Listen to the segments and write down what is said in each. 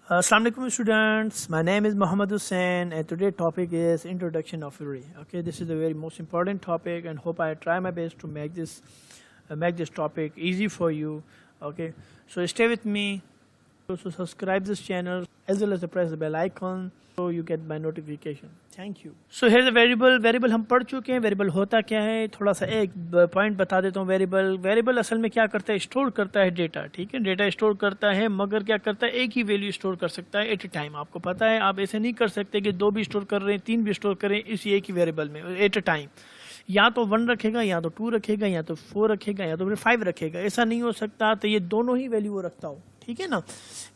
Assalamu alaikum students, my name is Muhammad Hussain and today's topic is introduction of array. Okay, this is the very most important topic and hope I try my best to make this topic easy for you. Okay, so stay with me. Also subscribe this channel as well as press the bell icon so you get my notification. Thank you. So here's a variable हम पढ़ चुके हैं. Variable होता क्या है, थोड़ा सा एक पॉइंट बता देता हूँ. वेरिएबल असल में क्या करता है, स्टोर करता है डेटा. ठीक है, डेटा स्टोर करता है मगर क्या करता है, एक ही वैल्यू स्टोर कर सकता है एट ए टाइम. आपको पता है आप ऐसे नहीं कर सकते कि दो भी स्टोर कर रहे हैं, तीन भी स्टोर करें इसी एक ही वेरिएबल में एट ए टाइम. या तो 1 रखेगा, या तो 2 रखेगा, या तो 4 रखेगा, या तो फिर 5 रखेगा. ऐसा नहीं हो सकता. तो ये दोनों ही वैल्यू वो रखता हो. ठीक है ना.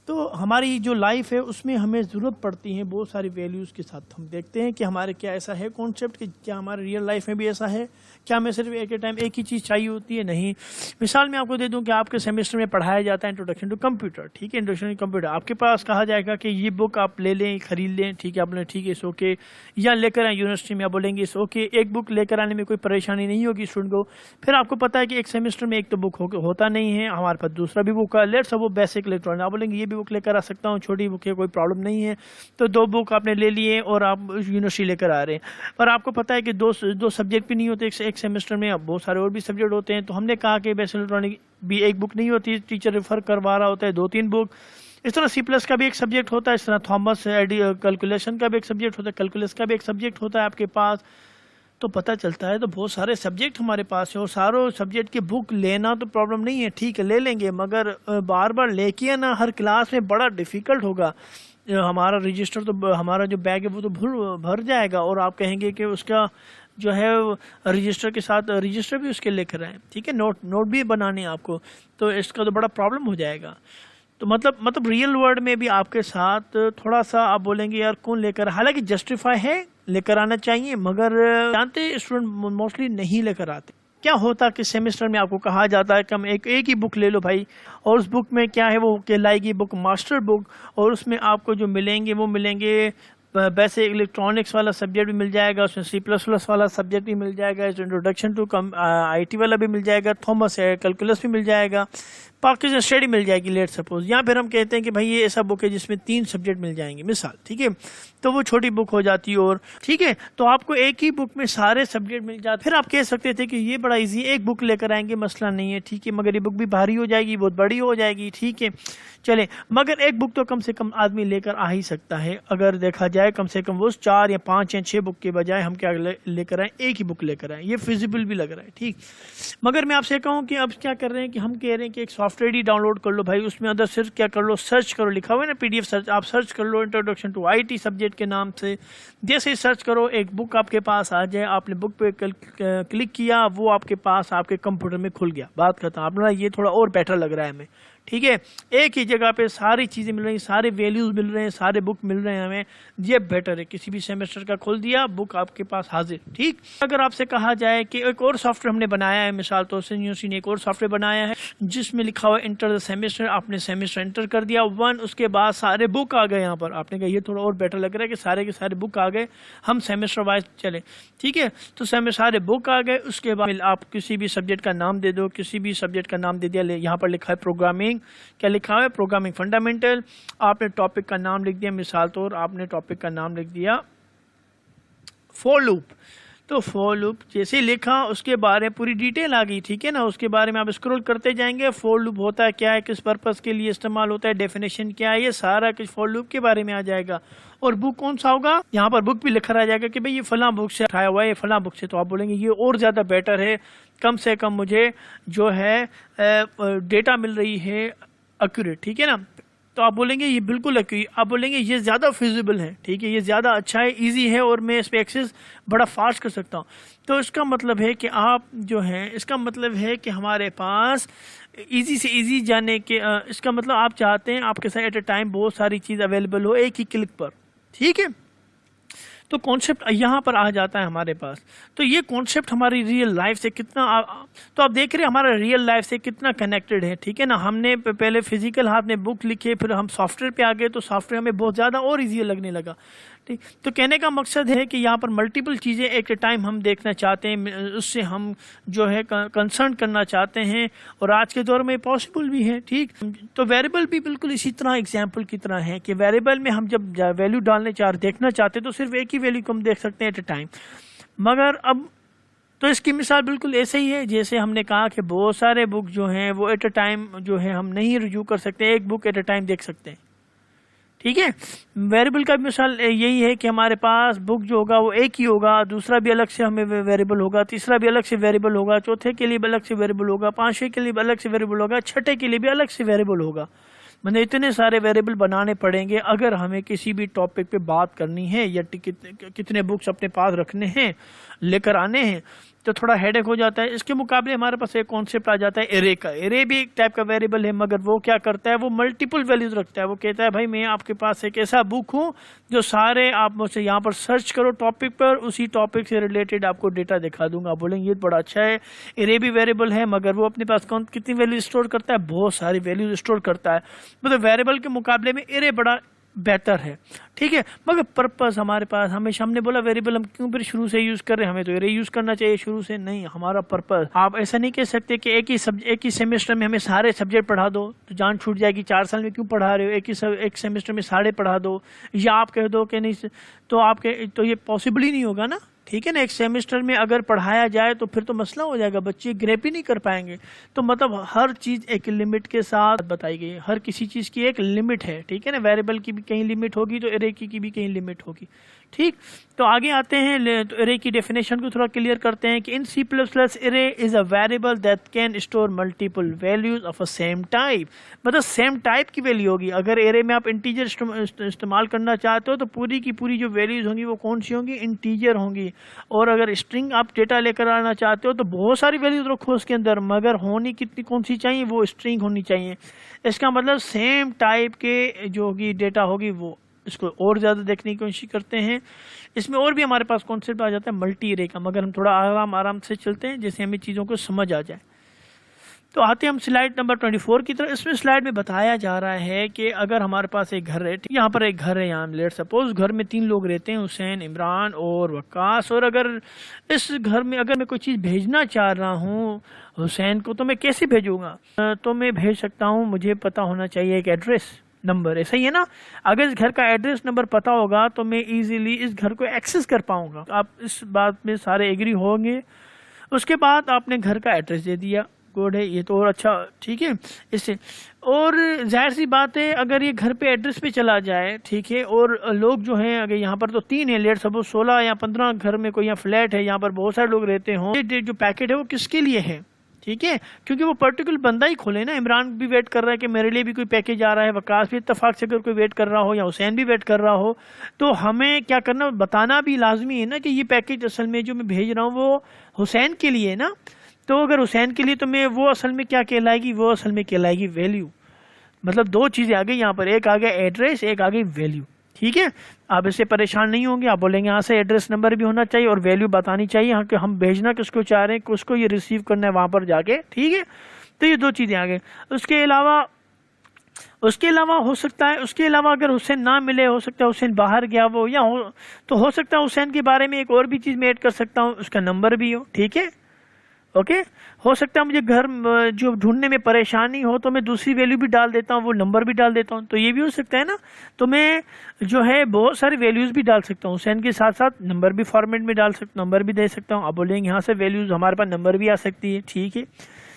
तो हमारी जो लाइफ है उसमें हमें ज़रूरत पड़ती है बहुत सारी वैल्यूज़ के साथ. हम देखते हैं कि हमारे क्या ऐसा है कॉन्सेप्ट कि क्या हमारे रियल लाइफ में भी ऐसा है. क्या हमें सिर्फ एक टाइम एक ही चीज़ चाहिए होती है? नहीं. मिसाल मैं आपको दे दूं कि आपके सेमेस्टर में पढ़ाया जाता है इंट्रोडक्शन टू कंप्यूटर. ठीक है, इंट्रोडक्शन टू कंप्यूटर. आपके पास कहा जाएगा कि ये बुक आप ले लें, खरीद लें. ठीक है, आप बोलें ठीक है इस ओके, या लेकर आए यूनिवर्सिटी में, आप बोलेंगे इस ओके. एक बुक लेकर आने में कोई परेशानी नहीं होगी स्टूडेंट को. फिर आपको पता है कि एक सेमेस्टर में एक तो बुक होता नहीं है, हमारे पास दूसरा भी बुक है. लेट्स वो बेसिक इलेक्ट्रॉनिक, आप बोलेंगे ये भी बुक लेकर आ सकता हूँ, छोटी बुक है कोई प्रॉब्लम नहीं है. तो 2 बुक आपने ले लिए और आप यूनिवर्सिटी लेकर आ रहे हैं. पर आपको पता है कि दो सब्जेक्ट भी नहीं होते एक सेमेस्टर में, अब बहुत सारे और भी सब्जेक्ट होते हैं. तो हमने कहा कि बेसिक इलेक्ट्रॉनिक भी एक बुक नहीं होती, टीचर रेफर करवा रहा होता है 2-3 बुक. इस तरह C+ का भी एक सब्जेक्ट होता है, इस तरह थॉमस कैलकुलेशन का भी एक सब्जेक्ट होता है, कैलकुलस का भी एक सब्जेक्ट होता है आपके पास. तो पता चलता है तो बहुत सारे सब्जेक्ट हमारे पास है और सारों सब्जेक्ट की बुक लेना तो प्रॉब्लम नहीं है. ठीक है, ले लेंगे, मगर बार बार लेके ना हर क्लास में बड़ा डिफ़िकल्ट होगा. हमारा रजिस्टर तो हमारा जो बैग है वो तो भर जाएगा और आप कहेंगे कि उसका जो है रजिस्टर के साथ रजिस्टर भी उसके लेकर आए. ठीक है, नोट भी बनाने आपको, तो इसका तो बड़ा प्रॉब्लम हो जाएगा. तो मतलब रियल वर्ल्ड में भी आपके साथ थोड़ा सा आप बोलेंगे यार कौन लेकर, हालांकि जस्टिफाई है लेकर आना चाहिए, मगर जानते स्टूडेंट मोस्टली नहीं लेकर आते. क्या होता कि सेमेस्टर में आपको कहा जाता है कि हम एक ही बुक ले लो भाई, और उस बुक में क्या है वो कहलाएगी बुक मास्टर बुक, और उसमें आपको जो मिलेंगे वो मिलेंगे वैसे इलेक्ट्रॉनिक्स वाला सब्जेक्ट भी मिल जाएगा, उसमें C++ वाला सब्जेक्ट भी मिल जाएगा, इंट्रोडक्शन टू IT वाला भी मिल जाएगा, थॉमस कैलकुलस भी मिल जाएगा, पाकिस्तान स्टडी मिल जाएगी लेट सपोज. या फिर हम कहते हैं कि भाई ये ऐसा बुक है जिसमें 3 सब्जेक्ट मिल जाएंगे मिसाल. ठीक है, तो वो छोटी बुक हो जाती है. और ठीक है, तो आपको एक ही बुक में सारे सब्जेक्ट मिल जाते. फिर आप कह सकते थे कि ये बड़ा इजी, एक बुक लेकर आएंगे मसला नहीं है. ठीक है, मगर ये बुक भी भारी हो जाएगी, बहुत बड़ी हो जाएगी. ठीक है, चले, मगर एक बुक तो कम से कम आदमी लेकर आ ही सकता है. अगर देखा जाए कम से कम वो 4 या 5 या 6 बुक के बजाय हम क्या लेकर आए, एक ही बुक लेकर आए. ये फिजिबल भी लग रहा है. ठीक, मगर मैं आपसे कहूँ कि अब क्या कर रहे हैं कि हम कह रहे हैं कि एक सॉफ्टवेयर ही डाउनलोड कर लो भाई, उसमें अंदर सिर्फ क्या कर लो, सर्च करो, लिखा हुआ है ना PDF सर्च, आप सर्च कर लो इंट्रोडक्शन टू IT सब्जेक्ट के नाम से. जैसे ही सर्च करो एक बुक आपके पास आ जाए, आपने बुक पे क्लिक किया, वो आपके पास आपके कंप्यूटर में खुल गया, बात खत्म. आपने ये थोड़ा और बेटर लग रहा है हमें. ठीक है, एक ही जगह पे सारी चीज़ें मिल रही हैं, सारे वैल्यूज़ मिल रहे हैं, सारे बुक मिल रहे हैं हमें, ये बेटर है. किसी भी सेमेस्टर का खोल दिया, बुक आपके पास हाजिर. ठीक, अगर आपसे कहा जाए कि एक और सॉफ्टवेयर हमने बनाया है, मिसाल तो यूनिवर्सिटी ने एक और सॉफ्टवेयर बनाया है जिसमें लिखा हुआ इंटर द सेमेस्टर, आपने सेमेस्टर इंटर कर दिया 1, उसके बाद सारे बुक आ गए यहाँ पर. आपने कहा ये थोड़ा और बेटर लग रहा है कि सारे के सारे बुक आ गए, हम सेमेस्टर वाइज चले. ठीक है, तो सारे बुक आ गए. उसके बाद आप किसी भी सब्जेक्ट का नाम दे दो, किसी भी सब्जेक्ट का नाम दे दिया. यहाँ पर लिखा है प्रोग्रामिंग, क्या लिखा हुआ है, प्रोग्रामिंग फंडामेंटल. आपने टॉपिक का नाम लिख दिया, मिसाल तौर आपने टॉपिक का नाम लिख दिया फॉर लूप. तो फॉर लूप जैसे ही लिखा उसके बारे में पूरी डिटेल आ गई. ठीक है ना, उसके बारे में आप स्क्रॉल करते जाएंगे. फॉर लूप होता है क्या है, किस पर्पस के लिए इस्तेमाल होता है, डेफिनेशन क्या है, ये सारा कुछ फॉर लूप के बारे में आ जाएगा. और बुक कौन सा होगा, यहाँ पर बुक भी लिखा रह जाएगा कि भाई ये फलां बुक से उठाया हुआ है, ये फलां बुक से. तो आप बोलेंगे ये और ज़्यादा बेटर है, कम से कम मुझे जो है डेटा मिल रही है एक्यूरेट. ठीक है ना, तो आप बोलेंगे ये बिल्कुल एक्यूरेट, आप बोलेंगे ये ज़्यादा फिजिबल है. ठीक है, ये ज़्यादा अच्छा है, इजी है, और मैं इस पर एक्सेस बड़ा फास्ट कर सकता हूँ. तो इसका मतलब है कि आप जो है, इसका मतलब है कि हमारे पास इजी से इजी जाने के इसका मतलब आप चाहते हैं आपके साथ एट ए टाइम बहुत सारी चीज़ अवेलेबल हो एक ही क्लिक पर. ठीक है, तो कॉन्सेप्ट यहाँ पर आ जाता है हमारे पास। तो ये कॉन्सेप्ट हमारी रियल लाइफ से कितना तो आप देख रहे हैं हमारा रियल लाइफ से कितना कनेक्टेड है, ठीक है ना। हमने पहले फिजिकल हाथ में बुक लिखे, फिर हम सॉफ्टवेयर पे आ गए, तो सॉफ्टवेयर हमें बहुत ज़्यादा और ईजी लगने लगा, ठीक। तो कहने का मकसद है कि यहाँ पर मल्टीपल चीज़ें एक टाइम हम देखना चाहते हैं, उससे हम जो है कंसर्न करना चाहते हैं, और आज के दौर में पॉसिबल भी है, ठीक। तो वेरिएबल भी बिल्कुल इसी तरह एग्जाम्पल की तरह है कि वेरिएबल में हम जब वैल्यू डालने देखना चाहते हैं तो सिर्फ एक ही वैल्यू को हम देख सकते हैं एट ए टाइम। मगर अब तो इसकी मिसाल बिल्कुल ऐसे ही है जैसे हमने कहा कि बहुत सारे बुक जो हैं वो एट अ टाइम जो है हम नहीं रिव्यू कर सकते, एक बुक एट अ टाइम देख सकते हैं, ठीक है। वेरिएबल का मिसाल यही है कि हमारे पास बुक जो होगा वो एक ही होगा, दूसरा भी अलग से हमें वेरिएबल होगा, तीसरा भी अलग से वेरिएबल होगा, चौथे के लिए भी अलग से वेरिएबल होगा, पांचवें के लिए भी अलग से वेरिएबल होगा, छठे के लिए भी अलग से वेरिएबल होगा। मतलब इतने सारे वेरिएबल बनाने पड़ेंगे अगर हमें किसी भी टॉपिक पे बात करनी है या कितने बुक्स अपने पास रखने हैं, लेकर आने हैं, तो थोड़ा हेडेक हो जाता है। इसके मुकाबले हमारे पास एक कॉन्सेप्ट आ जाता है एरे का। एरे भी एक टाइप का वेरिएबल है, मगर वो क्या करता है, वो मल्टीपल वैल्यूज रखता है। वो कहता है भाई मैं आपके पास एक ऐसा बुक हूँ जो सारे आप मुझसे यहाँ पर सर्च करो टॉपिक पर, उसी टॉपिक से रिलेटेड आपको डेटा दिखा दूंगा। बोलेंगे ये बड़ा अच्छा है, एरे भी वेरिएबल है, मगर वो अपने पास कितनी वैल्यू स्टोर करता है, बहुत सारी वैल्यूज स्टोर करता है। मतलब वेरिएबल के मुकाबले में एरे बड़ा बेहतर है, ठीक है। मगर पर्पस हमारे पास हमेशा, हमने बोला वेरिएबल हम क्यों फिर शुरू से यूज कर रहे हैं, हमें तो एरे यूज करना चाहिए शुरू से। नहीं, हमारा पर्पस, आप ऐसा नहीं कह सकते कि एक ही सेमेस्टर में हमें सारे सब्जेक्ट पढ़ा दो तो जान छूट जाएगी, 4 साल में क्यों पढ़ा रहे हो, एक सेमेस्टर में सारे पढ़ा दो, या आप कह दो कि नहीं, तो ये पॉसिबल ही नहीं होगा ना, ठीक है ना। एक सेमेस्टर में अगर पढ़ाया जाए तो फिर तो मसला हो जाएगा, बच्चे ग्रेप ही नहीं कर पाएंगे। तो मतलब हर चीज़ एक लिमिट के साथ बताई गई है, हर किसी चीज़ की एक लिमिट है, ठीक है ना। वेरिएबल की भी कहीं लिमिट होगी तो एरे की भी कहीं लिमिट होगी, ठीक। तो आगे आते हैं, तो एरे की डेफिनेशन को थोड़ा क्लियर करते हैं कि इन C++ array is a variable that can store multiple values of a same type. मतलब सेम टाइप की वैल्यू होगी। अगर एरे में आप इंटीजर इस्तेमाल करना चाहते हो तो पूरी की पूरी जो वैल्यूज होंगी वो कौन सी होंगी, इंटीजर होंगी। और अगर स्ट्रिंग आप डेटा लेकर आना चाहते हो तो बहुत सारी वैल्यूज रखो उसके अंदर, मगर होनी कितनी कौन सी चाहिए, वो स्ट्रिंग होनी चाहिए। इसका मतलब सेम टाइप के जो होगी डेटा होगी वो इसको और ज़्यादा देखने की कोशिश करते हैं। इसमें और भी हमारे पास कॉन्सेप्ट आ जाता है मल्टी एरे का, मगर हम थोड़ा आराम से चलते हैं जैसे हमें चीज़ों को समझ आ जाए। तो आते हैं हम स्लाइड नंबर 24 की तरफ। इसमें स्लाइड में बताया जा रहा है कि अगर हमारे पास एक घर है, यहाँ पर एक घर है, यहाँ लेट सपोज घर में 3 लोग रहते हैं, हुसैन, इमरान और वक्कास। और अगर इस घर में अगर मैं कोई चीज़ भेजना चाह रहा हूँ हुसैन को, तो मैं कैसे भेजूँगा, तो मैं भेज सकता हूँ, मुझे पता होना चाहिए एक एड्रेस नंबर, ऐसा ही है ना। अगर इस घर का एड्रेस नंबर पता होगा तो मैं इजीली इस घर को एक्सेस कर पाऊंगा। आप इस बात में सारे एग्री होंगे। उसके बाद आपने घर का एड्रेस दे दिया, गुड है, ये तो और अच्छा, ठीक है। इससे और जाहिर सी बात है अगर ये घर पे एड्रेस पे चला जाए, ठीक है, और लोग जो हैं अगर यहाँ पर तो 3 है, लेट सपोज 16 या 15 घर में कोई यहाँ फ्लैट है, यहाँ पर बहुत सारे लोग रहते हों, जो पैकेट है वो किसके लिए है, ठीक है, क्योंकि वो पर्टिकुलर बंदा ही खोले ना। इमरान भी वेट कर रहा है कि मेरे लिए भी कोई पैकेज आ रहा है, वकास भी इत्तेफाक से अगर कोई वेट कर रहा हो, या हुसैन भी वेट कर रहा हो, तो हमें क्या करना, बताना भी लाजमी है ना कि ये पैकेज असल में जो मैं भेज रहा हूँ वो हुसैन के लिए है ना। तो अगर हुसैन के लिए तो मैं वो असल में क्या कहलाएगी, वो असल में कहलाएगी वैल्यू। मतलब 2 चीज़ें आ गई यहाँ पर, एक आ गया एड्रेस, एक आ गई वैल्यू, ठीक है। आप इससे परेशान नहीं होंगे, आप बोलेंगे यहाँ से एड्रेस नंबर भी होना चाहिए और वैल्यू बतानी चाहिए, हाँ कि हम भेजना किसको चाह रहे हैं, किसको ये रिसीव करना है वहाँ पर जाके, ठीक है। तो ये 2 चीज़ें आ गई। उसके अलावा हो सकता है, उसके अलावा अगर हुसैन ना मिले, हो सकता है हुसैन बाहर गया वो, या तो हो सकता है हुसैन के बारे में एक और भी चीज़ मैं ऐड कर सकता हूँ, उसका नंबर भी हो, ठीक है, ओके। हो सकता है मुझे घर जो ढूंढने में परेशानी हो तो मैं दूसरी वैल्यू भी डाल देता हूँ, वो नंबर भी डाल देता हूँ, तो ये भी हो सकता है ना। तो मैं जो है बहुत सारी वैल्यूज़ भी डाल सकता हूँ, हुसैन के साथ साथ नंबर भी फॉर्मेट में डाल सकता हूँ, नंबर भी दे सकता हूँ। आप बोलेंगे यहाँ से वैल्यूज़ हमारे पास नंबर भी आ सकती है, ठीक है।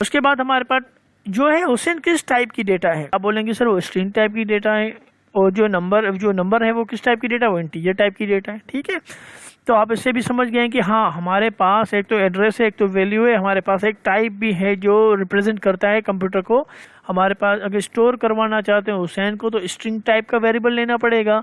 उसके बाद हमारे पास जो है हुसैन किस टाइप की डेटा है, आप बोलेंगे सर वो स्ट्रिंग टाइप की डेटा है, और जो नंबर है वो किस टाइप की डेटा, वो इंटीजर टाइप की डेटा है, ठीक है। तो आप इससे भी समझ गए कि हाँ हमारे पास एक तो एड्रेस है, एक तो वैल्यू है, हमारे पास एक टाइप भी है जो रिप्रेजेंट करता है कंप्यूटर को। हमारे पास अगर स्टोर करवाना चाहते हैं हुसैन को तो स्ट्रिंग टाइप का वेरिएबल लेना पड़ेगा,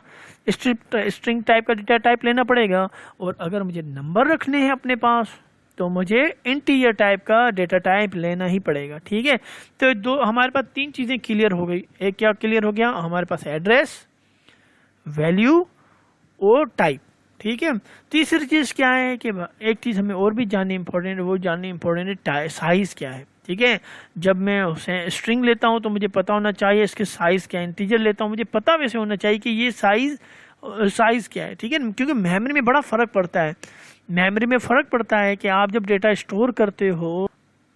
स्ट्रिंग टाइप का डेटा टाइप लेना पड़ेगा। और अगर मुझे नंबर रखने हैं अपने पास तो मुझे इंटीजर टाइप का डेटा टाइप लेना ही पड़ेगा, ठीक है। तो हमारे पास 3 चीज़ें क्लियर हो गई। एक क्या क्लियर हो गया, हमारे पास एड्रेस, वैल्यू और टाइप, ठीक है। तीसरी चीज़ क्या है कि एक चीज़ हमें और भी जाननी इंपॉर्टेंट है, वो जाननी इंपॉर्टेंट है साइज़ क्या है। ठीक है, जब मैं स्ट्रिंग लेता हूँ तो मुझे पता होना चाहिए इसके साइज़ क्या है। इंटीजर लेता हूँ मुझे पता वैसे होना चाहिए कि ये साइज़ क्या है। ठीक है, क्योंकि मेमोरी में बड़ा फ़र्क पड़ता है। मेमोरी में फ़र्क पड़ता है कि आप जब डेटा स्टोर करते हो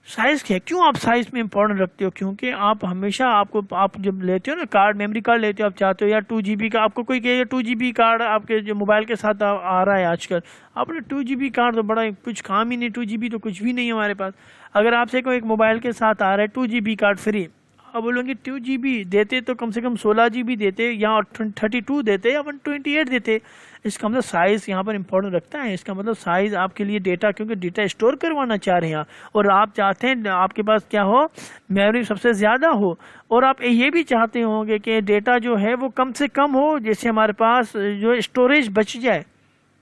साइज़ क्या है। क्यों आप साइज़ में इंपॉर्टेंट रखते हो? क्योंकि आप हमेशा आप जब लेते हो ना कार्ड, मेमोरी कार्ड लेते हो, आप चाहते हो यार 2 GB का, आपको कोई कहेगा 2 GB कार्ड आपके जो मोबाइल के साथ आ रहा है आजकल, आपने 2 GB कार्ड तो बड़ा कुछ काम ही नहीं, 2 GB तो कुछ भी नहीं है हमारे पास। अगर आपसे कोई एक मोबाइल के साथ आ रहा है 2 GB कार्ड फ्री, अब बोलोगे 2 GB देते तो कम से कम 16 GB देते, या 32 देते, या 128 देते। इसका मतलब साइज़ यहाँ पर इंपॉर्टेंट रखता है। इसका मतलब साइज़ आपके लिए डेटा, क्योंकि डेटा स्टोर करवाना चाह रहे हैं आप, और आप चाहते हैं आपके पास क्या हो, मेमोरी सबसे ज़्यादा हो, और आप ये भी चाहते होंगे कि डेटा जो है वो कम से कम हो, जैसे हमारे पास जो स्टोरेज बच जाए।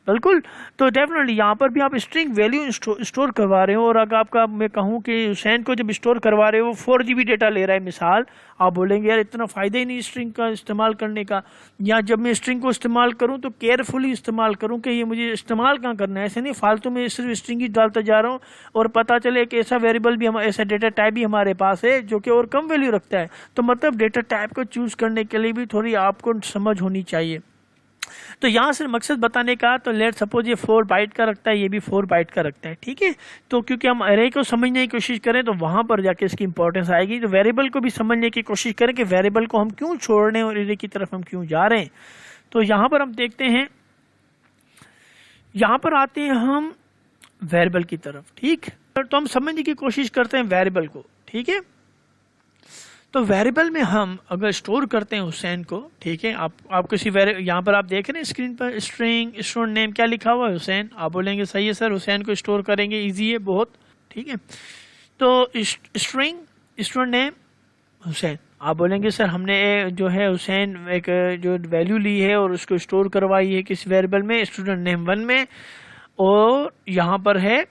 बिल्कुल, तो डेफिनेटली यहाँ पर भी आप स्ट्रिंग वैल्यू स्टोर करवा रहे हो। और अगर आपका मैं कहूँ कि हुसैन को जब स्टोर करवा रहे हो वो 4 GB डेटा ले रहा है मिसाल, आप बोलेंगे यार इतना फ़ायदा ही नहीं स्ट्रिंग का इस्तेमाल करने का, या जब मैं स्ट्रिंग को इस्तेमाल करूँ तो केयरफुली इस्तेमाल करूँ कि ये मुझे इस्तेमाल कहाँ करना है। ऐसे नहीं फालतू में सिर्फ स्ट्रिंग ही डालता जा रहा हूँ और पता चले कि ऐसा वेरिएबल भी ऐसा डेटा टाइप भी हमारे पास है जो कि और कम वैल्यू रखता है। तो मतलब डेटा टाइप को चूज़ करने के लिए भी थोड़ी आपको समझ होनी चाहिए। तो यहाँ से मकसद बताने का, तो लेट सपोज ये 4 बाइट का रखता है, ये भी 4 बाइट का रखता है। ठीक है, तो क्योंकि हम अरे को समझने की कोशिश करें तो वहाँ पर जाके इसकी इंपॉर्टेंस आएगी। तो वेरिएबल को भी समझने की कोशिश करें कि वेरिएबल को हम क्यों छोड़ रहे हैं और अरे की तरफ हम क्यों जा रहे हैं। तो यहाँ पर हम देखते हैं, यहाँ पर आते हैं हम वेरिएबल की तरफ। ठीक, तो हम समझने की कोशिश करते हैं वेरिएबल को। ठीक है, तो वेरिएबल में हम अगर स्टोर करते हैं हुसैन को, ठीक है, आप किसी यहाँ पर आप देख रहे हैं स्क्रीन पर स्ट्रिंग स्टूडेंट नेम क्या लिखा हुआ है, हुसैन। आप बोलेंगे सही है सर, हुसैन को स्टोर करेंगे, इजी है बहुत। ठीक है, तो स्ट्रिंग स्टूडेंट नेम हुसैन, आप बोलेंगे सर हमने जो है हुसैन एक जो वैल्यू ली है और उसको स्टोर करवाई है किस वेरिएबल में, स्टूडेंट नेम 1 में, और यहाँ पर है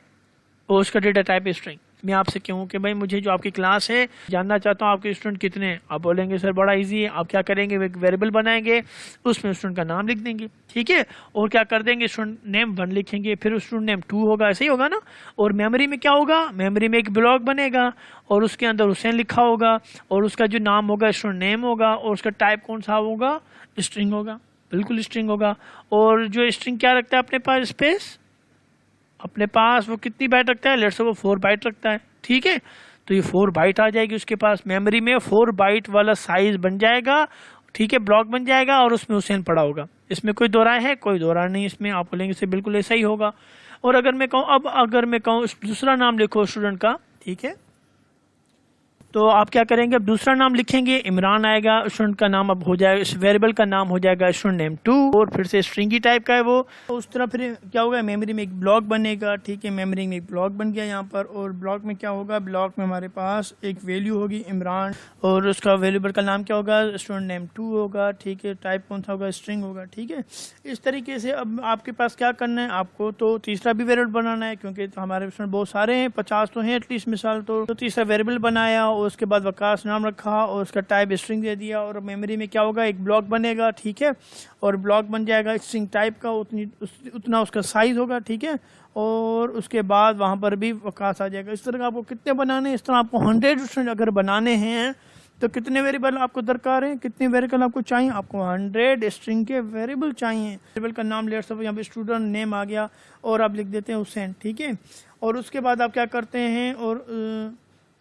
और उसका डेटा टाइप स्ट्रिंग। मैं आपसे कहूँ कि भाई मुझे जो आपकी क्लास है जानना चाहता हूँ आपके स्टूडेंट कितने हैं, आप बोलेंगे सर बड़ा इजी है। आप क्या करेंगे, एक वेरिएबल बनाएंगे, उसमें स्टूडेंट का नाम लिख देंगे। ठीक है, और क्या कर देंगे, स्टूडेंट नेम 1 लिखेंगे, फिर स्टूडेंट नेम 2 होगा, ऐसे ही होगा ना। और मेमोरी में क्या होगा, मेमोरी में एक ब्लॉक बनेगा और उसके अंदर हुसैन लिखा होगा और उसका जो नाम होगा स्टूडेंट नेम होगा और उसका टाइप कौन सा होगा, स्ट्रिंग होगा। बिल्कुल स्ट्रिंग होगा। और जो स्ट्रिंग क्या रखता है अपने पास, स्पेस अपने पास वो कितनी बाइट रखता है, लेट्स से वो 4 बाइट रखता है। ठीक है, तो ये 4 बाइट आ जाएगी उसके पास, मेमोरी में 4 बाइट वाला साइज बन जाएगा। ठीक है, ब्लॉक बन जाएगा और उसमें हुसैन पड़ा होगा। इसमें कोई दो राय है, कोई दो राय नहीं इसमें, आप बोलेंगे से बिल्कुल ऐसा ही होगा। और अगर मैं कहूँ, अब अगर मैं कहूँ दूसरा नाम लिखो स्टूडेंट का, ठीक है, तो आप क्या करेंगे, अब दूसरा नाम लिखेंगे, इमरान आएगा, स्टूडेंट का नाम अब हो जाएगा, इस वेरिएबल का नाम हो जाएगा स्टूडेंट नेम 2, और फिर से स्ट्रिंग ही टाइप का है वो। तो उस तरह फिर क्या होगा, मेमोरी में एक ब्लॉक बनेगा। ठीक है, मेमोरी में एक ब्लॉक बन गया यहाँ पर, और ब्लॉक में क्या होगा, ब्लॉक में हमारे पास एक वैल्यू होगी इमरान, और उसका वेरिएबल का नाम क्या होगा, स्टूडेंट नेम 2 होगा। ठीक है, टाइप कौन सा होगा, स्ट्रिंग होगा। ठीक है, इस तरीके से अब आपके पास क्या करना है, आपको तो तीसरा भी वेरिएबल बनाना है, क्योंकि तो हमारे स्टूडेंट बहुत सारे हैं, 50 तो हैं एटलीस्ट मिसाल। तो तीसरा वेरिएबल बनाया और उसके बाद वकास नाम रखा और उसका टाइप स्ट्रिंग दे दिया, और मेमोरी में क्या होगा, एक ब्लॉक बनेगा। ठीक है, और ब्लॉक बन जाएगा स्ट्रिंग टाइप का, उतना उसका साइज होगा। ठीक है, और उसके बाद वहाँ पर भी वकास आ जाएगा। इस तरह का आपको कितने बनाने हैं, इस तरह आपको 100 स्टूडेंट अगर बनाने हैं तो कितने वेरिएबल आपको दरकार है, कितने वेरिएबल आपको चाहिए, आपको 100 स्ट्रिंग के वेरिएबल चाहिए। वेरिएबल का नाम लेट सपोज यहाँ पे स्टूडेंट नेम आ गया और आप लिख देते हैं हुसैन। ठीक है, और उसके बाद आप क्या करते हैं, और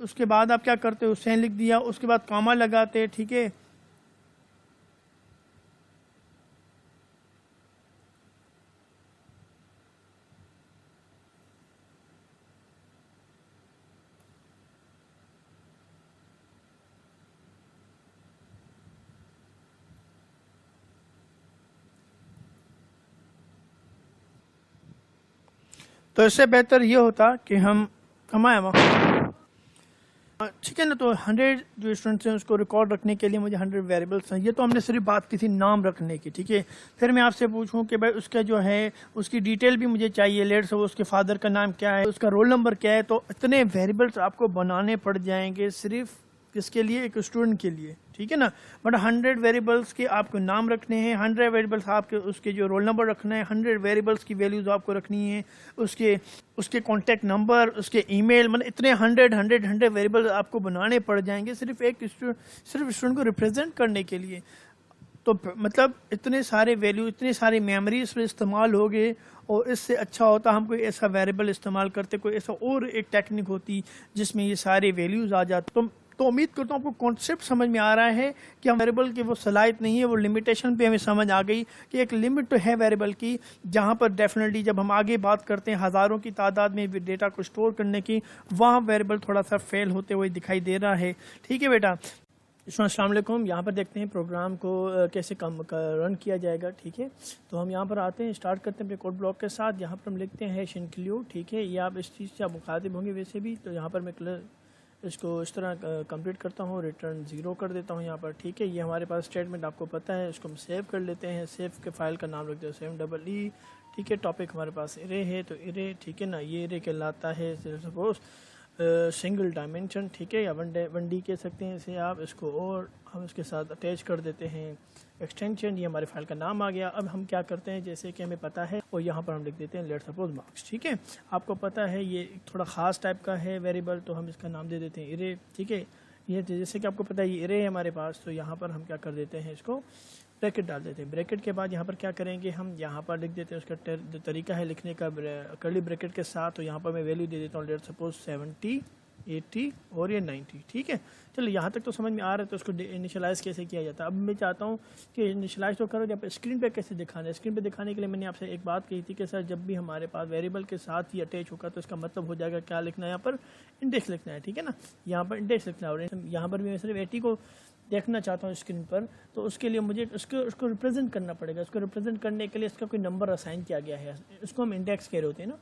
उसके बाद आप क्या करते हो, हुसैन लिख दिया, उसके बाद कॉमा लगाते। ठीक है, तो इससे बेहतर ये होता कि हम कमाए वक्त। ठीक है ना, तो 100 जो स्टूडेंट्स हैं उसको रिकॉर्ड रखने के लिए मुझे 100 वेरिएबल्स हैं। ये तो हमने सिर्फ बात की थी नाम रखने की। ठीक है, फिर मैं आपसे पूछूं कि भाई उसका जो है उसकी डिटेल भी मुझे चाहिए, लेट से उसके फादर का नाम क्या है, उसका रोल नंबर क्या है। तो इतने वेरिएबल्स आपको बनाने पड़ जाएंगे सिर्फ किसके लिए, एक स्टूडेंट के लिए, ठीक है ना। बट 100 वेरिएबल्स के आपको नाम रखने हैं, 100 वेरिएबल्स आपके उसके जो रोल नंबर रखना है, 100 वेरिएबल्स की वैल्यूज आपको रखनी है, उसके कॉन्टैक्ट नंबर, उसके ईमेल, मतलब इतने 100 वेरिएबल आपको बनाने पड़ जाएंगे सिर्फ स्टूडेंट को रिप्रेजेंट करने के लिए। तो मतलब इतने सारे वैल्यू, इतने सारे मेमोरीज पर इस्तेमाल हो गए, और इससे अच्छा होता हम कोई ऐसा वेरिएबल इस्तेमाल करते, कोई ऐसा और एक टेक्निक होती जिसमें ये सारे वैल्यूज आ जाते। तो उम्मीद करता हूँ आपको कॉन्सेप्ट समझ में आ रहा है कि हम वेरिएबल की वो सलाहियत नहीं है, वो लिमिटेशन पे हमें समझ आ गई कि एक लिमिट तो है वेरिएबल की, जहाँ पर डेफिनेटली जब हम आगे बात करते हैं हज़ारों की तादाद में डेटा को स्टोर करने की, वहाँ वेरिएबल थोड़ा सा फेल होते हुए दिखाई दे रहा है। ठीक है बेटा, अस्सलाम वालेकुम। यहाँ पर देखते हैं प्रोग्राम को कैसे रन किया जाएगा। ठीक है, तो हम यहाँ पर आते हैं, स्टार्ट करते हैं अपने कोड ब्लॉक के साथ। यहाँ पर हम लिखते हैं हैश इंक्लूड। ठीक है, ये आप इस चीज़ से आप मुखातिब होंगे वैसे भी। तो यहाँ पर मैं इसको इस तरह कंप्लीट करता हूँ, रिटर्न 0 कर देता हूँ यहाँ पर। ठीक है, ये हमारे पास स्टेटमेंट आपको पता है, इसको हम सेव कर लेते हैं। सेव के फाइल का नाम रखते हैं SAVE। ठीक है, टॉपिक हमारे पास इरे है, तो इरे, ठीक है ना, ये इरे कहलाता है सपोज सिंगल डायमेंशन। ठीक है, या 1D कह सकते हैं इसे आप इसको, और हम इसके साथ अटैच कर देते हैं एक्सटेंशन। ये हमारे फाइल का नाम आ गया। अब हम क्या करते हैं, जैसे कि हमें पता है, और यहाँ पर हम लिख देते हैं लेट्स सपोज मार्क्स। ठीक है, आपको पता है ये थोड़ा ख़ास टाइप का है वेरिएबल, तो हम इसका नाम दे देते हैं इरे। ठीक है, ये जैसे कि आपको पता है ये इरे है हमारे पास, तो यहाँ पर हम क्या कर देते हैं, इसको ब्रैकेट डाल देते हैं। ब्रैकेट के बाद यहाँ पर क्या करेंगे, हम यहाँ पर लिख देते हैं उसका जो तरीका है लिखने का कर्ली ब्रैकेट के साथ। तो यहाँ पर मैं वैल्यू दे देता हूँ लेट्स सपोज 70, 80 और ये 90। ठीक है, चलो यहाँ तक तो समझ में आ रहा है। तो उसको इनिशियलाइज़ कैसे किया जाता है, अब मैं चाहता हूँ कि इनिशियलाइज़ तो करो, जब स्क्रीन पे कैसे दिखाना है। स्क्रीन पे दिखाने के लिए मैंने आपसे एक बात कही थी कि सर जब भी हमारे पास वेरिएबल के साथ ही अटैच होगा तो इसका मतलब हो जाएगा क्या लिखना है, यहाँ पर इंडेक्स लिखना है। ठीक है ना, यहाँ पर इंडेक्स लिखना है, और यहाँ पर भी मैं सिर्फ 80 को देखना चाहता हूँ स्क्रीन पर, तो उसके लिए मुझे उसको रिप्रेजेंट करना पड़ेगा। उसको रिप्रेजेंट करने के लिए इसका कोई नंबर असाइन किया गया है, इसको हम इंडेक्स कह रहे होते हैं ना।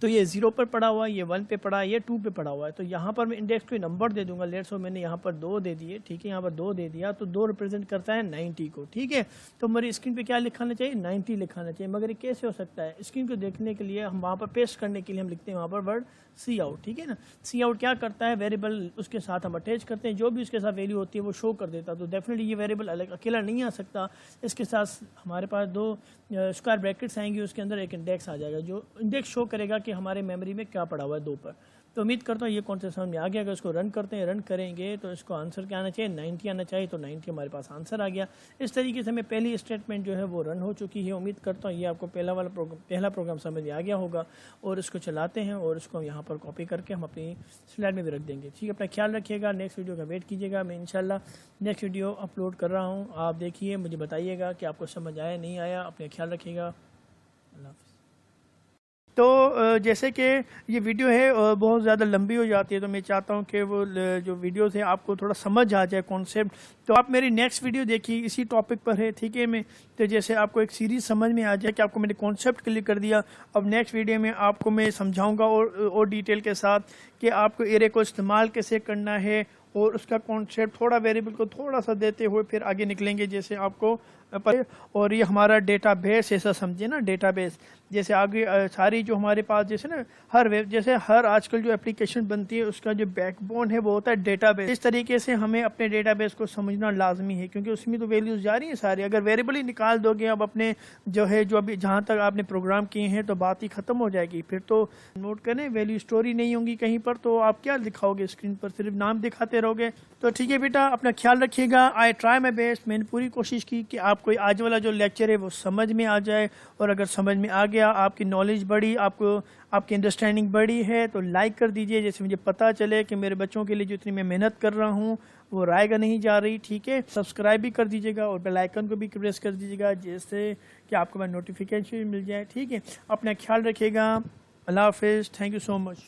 तो ये 0 पर पड़ा हुआ है, ये 1 पे पड़ा है, ये 2 पे पड़ा हुआ है। तो यहाँ पर मैं इंडेक्स को नंबर दे दूंगा। लेट्स सो मैंने यहाँ पर 2 दे दिए। ठीक है, यहाँ पर 2 दे दिया, तो 2 रिप्रेजेंट करता है 90 को। ठीक है, तो हमारी स्क्रीन पे क्या लिखाना चाहिए, 90 लिखाना चाहिए। मगर ये कैसे हो सकता है, स्क्रीन को देखने के लिए हम वहाँ पर पेस्ट करने के लिए हम लिखते हैं वहाँ पर वर्ड सी आउट। ठीक है ना, सी आउट क्या करता है, वेरिएबल उसके साथ हम अटैच करते हैं, जो भी उसके साथ वैल्यू होती है वो शो कर देता है। तो डेफिनेटली ये वेरिएबल अलग अकेला नहीं आ सकता, इसके साथ हमारे पास 2 स्क्वायर ब्रैकेट्स आएंगे, उसके अंदर एक इंडेक्स आ जाएगा, जो इंडेक्स शो करेगा कि हमारे मेमोरी में क्या पड़ा हुआ है 2 पर। तो उम्मीद करता हूँ ये कॉन्सेप्ट समझ में आ गया। अगर इसको रन करते हैं, रन करेंगे तो इसको आंसर क्या आना चाहिए, 90 आना चाहिए। तो 90 हमारे पास आंसर आ गया। इस तरीके से हमें पहली स्टेटमेंट जो है वो रन हो चुकी है। उम्मीद करता हूँ ये आपको पहला प्रोग्राम समझ में आ गया होगा। और इसको चलाते हैं, और इसको यहाँ पर कॉपी करके हम अपनी स्लाइड में भी रख देंगे। ठीक है, अपना ख्याल रखिएगा, नेक्स्ट वीडियो का वेट कीजिएगा। मैं इंशाल्लाह नेक्स्ट वीडियो अपलोड कर रहा हूँ, आप देखिए, मुझे बताइएगा कि आपको समझ आया नहीं आया। अपने ख्याल रखिएगा, अल्लाह हाफ़िज़। तो जैसे कि ये वीडियो है बहुत ज़्यादा लंबी हो जाती है, तो मैं चाहता हूँ कि वो जो वीडियोस है आपको थोड़ा समझ आ जाए कॉन्सेप्ट। तो आप मेरी नेक्स्ट वीडियो देखिए, इसी टॉपिक पर है। ठीक है, मैं तो जैसे आपको एक सीरीज़ समझ में आ जाए कि आपको मैंने कॉन्सेप्ट क्लियर कर दिया। अब नेक्स्ट वीडियो में आपको मैं समझाऊँगा और डिटेल के साथ कि आपको एरे को इस्तेमाल कैसे करना है, और उसका कॉन्सेप्ट थोड़ा वेरिएबल को थोड़ा सा देते हुए फिर आगे निकलेंगे जैसे आपको और ये हमारा डेटाबेस ऐसा समझे ना, डेटाबेस जैसे आगे सारी जो हमारे पास जैसे ना जैसे हर आजकल जो एप्लीकेशन बनती है उसका जो बैकबोन है वो होता है डेटाबेस। इस तरीके से हमें अपने डेटाबेस को समझना लाजमी है, क्योंकि उसमें तो वैल्यूज जा रही हैं सारी। अगर वेरिएबल ही निकाल दोगे अब अपने जो अभी जहाँ तक आपने प्रोग्राम किए हैं तो बात ही खत्म हो जाएगी। फिर तो नोट करें, वैल्यू स्टोरी नहीं होंगी कहीं पर, तो आप क्या दिखाओगे स्क्रीन पर, सिर्फ नाम दिखाते रहोगे। तो ठीक है बेटा, अपना ख्याल रखिएगा। आई ट्राई माई बेस्ट, मैंने पूरी कोशिश की कि आपको आज वाला जो लेक्चर है वो समझ में आ जाए, और अगर समझ में आ गया, आपकी नॉलेज बढ़ी, आपकी अंडरस्टैंडिंग बढ़ी है, तो लाइक कर दीजिए, जैसे मुझे पता चले कि मेरे बच्चों के लिए जो इतनी मैं मेहनत कर रहा हूँ वो रायगा नहीं जा रही। ठीक है, सब्सक्राइब भी कर दीजिएगा और बेल आइकन को भी प्रेस कर दीजिएगा, जिससे कि आपको नोटिफिकेशन मिल जाए। ठीक है, अपना ख्याल रखिएगा, अल्लाह हाफिज़, थैंक यू सो मच।